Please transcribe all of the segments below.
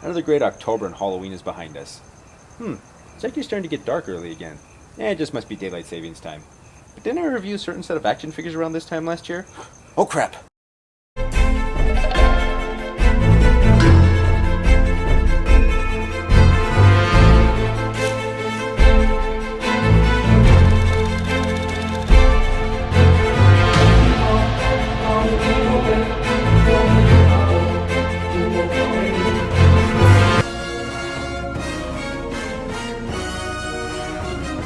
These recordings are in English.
Another great October and Halloween is behind us. It's actually starting to get dark early again. It just must be daylight savings time. But didn't I review a certain set of action figures around this time last year? Oh crap!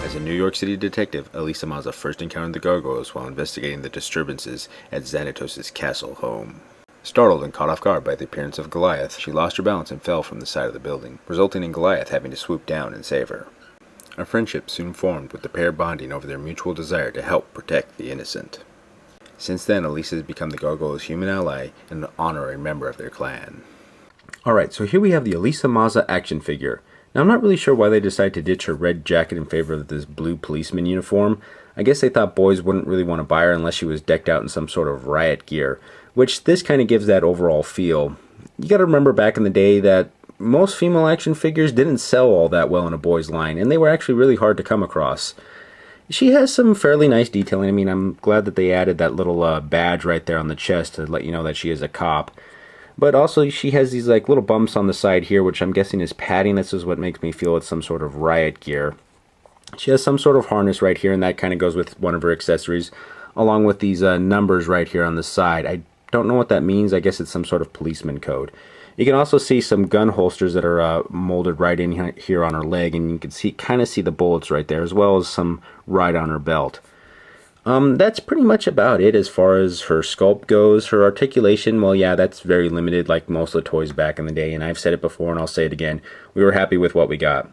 As a New York City detective, Elisa Maza first encountered the Gargoyles while investigating the disturbances at Xanatos' castle home. Startled and caught off guard by the appearance of Goliath, she lost her balance and fell from the side of the building, resulting in Goliath having to swoop down and save her. A friendship soon formed, with the pair bonding over their mutual desire to help protect the innocent. Since then, Elisa has become the Gargoyles' human ally and an honorary member of their clan. Alright, so here we have the Elisa Maza action figure. Now, I'm not really sure why they decided to ditch her red jacket in favor of this blue policeman uniform. I guess they thought boys wouldn't really want to buy her unless she was decked out in some sort of riot gear, which this kind of gives that overall feel. You gotta remember back in the day that most female action figures didn't sell all that well in a boys line, and they were actually really hard to come across. She has some fairly nice detailing. I mean, I'm glad that they added that little badge right there on the chest to let you know that she is a cop. But also, she has these like little bumps on the side here, which I'm guessing is padding. This is what makes me feel it's some sort of riot gear. She has some sort of harness right here, and that kind of goes with one of her accessories, along with these numbers right here on the side. I don't know what that means. I guess it's some sort of policeman code. You can also see some gun holsters that are molded right in here on her leg, and you can kind of see the bullets right there, as well as some right on her belt. That's pretty much about it as far as her sculpt goes. Her articulation, well, yeah, that's very limited like most of the toys back in the day, and I've said it before and I'll say it again. We were happy with what we got.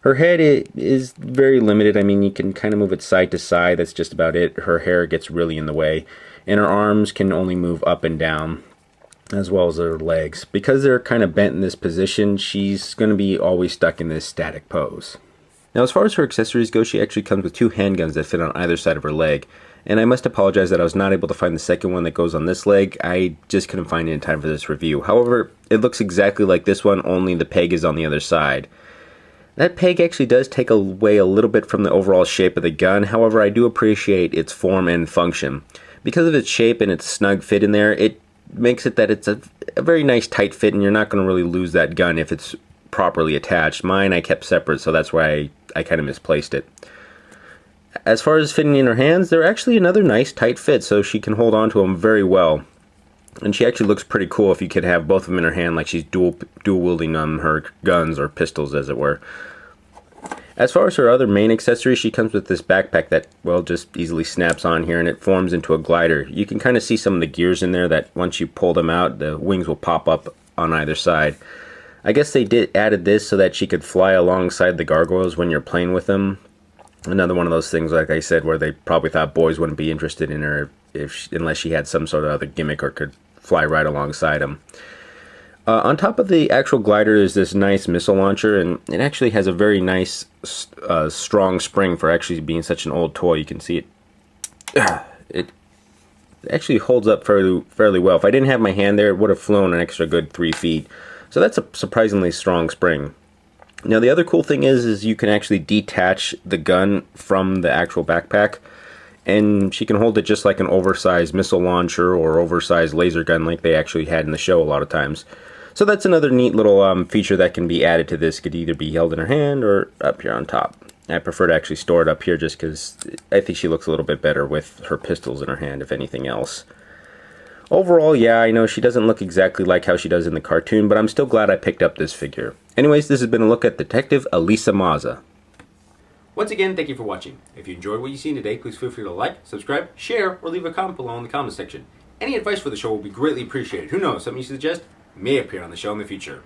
Her head is very limited. I mean, you can kind of move it side to side. That's just about it. Her hair gets really in the way, and her arms can only move up and down, as well as her legs. Because they're kind of bent in this position, she's going to be always stuck in this static pose. Now, as far as her accessories go, she actually comes with two handguns that fit on either side of her leg. And I must apologize that I was not able to find the second one that goes on this leg. I just couldn't find it in time for this review. However, it looks exactly like this one, only the peg is on the other side. That peg actually does take away a little bit from the overall shape of the gun. However, I do appreciate its form and function. Because of its shape and its snug fit in there, it makes it that it's a very nice tight fit, and you're not going to really lose that gun if it's properly attached. Mine I kept separate, so that's why I kind of misplaced it. As far as fitting in her hands, they're actually another nice tight fit, so she can hold on to them very well. And she actually looks pretty cool if you could have both of them in her hand, like she's dual wielding her guns or pistols, as it were. As far as her other main accessories, she comes with this backpack that, well, just easily snaps on here, and it forms into a glider. You can kind of see some of the gears in there that once you pull them out, the wings will pop up on either side. I guess they added this so that she could fly alongside the Gargoyles when you're playing with them. Another one of those things, like I said, where they probably thought boys wouldn't be interested in her unless she had some sort of other gimmick or could fly right alongside them. On top of the actual glider is this nice missile launcher, and it actually has a very nice, strong spring for actually being such an old toy. You can see it. It actually holds up fairly well. If I didn't have my hand there, it would have flown an extra good 3 feet. So that's a surprisingly strong spring. Now, the other cool thing is you can actually detach the gun from the actual backpack, and she can hold it just like an oversized missile launcher or oversized laser gun like they actually had in the show a lot of times. So that's another neat little feature that can be added to this. It could either be held in her hand or up here on top. I prefer to actually store it up here just because I think she looks a little bit better with her pistols in her hand, if anything else. Overall, yeah, I know she doesn't look exactly like how she does in the cartoon, but I'm still glad I picked up this figure. Anyways, this has been a look at Detective Elisa Maza. Once again, thank you for watching. If you enjoyed what you've seen today, please feel free to like, subscribe, share, or leave a comment below in the comment section. Any advice for the show will be greatly appreciated. Who knows, something you suggest may appear on the show in the future.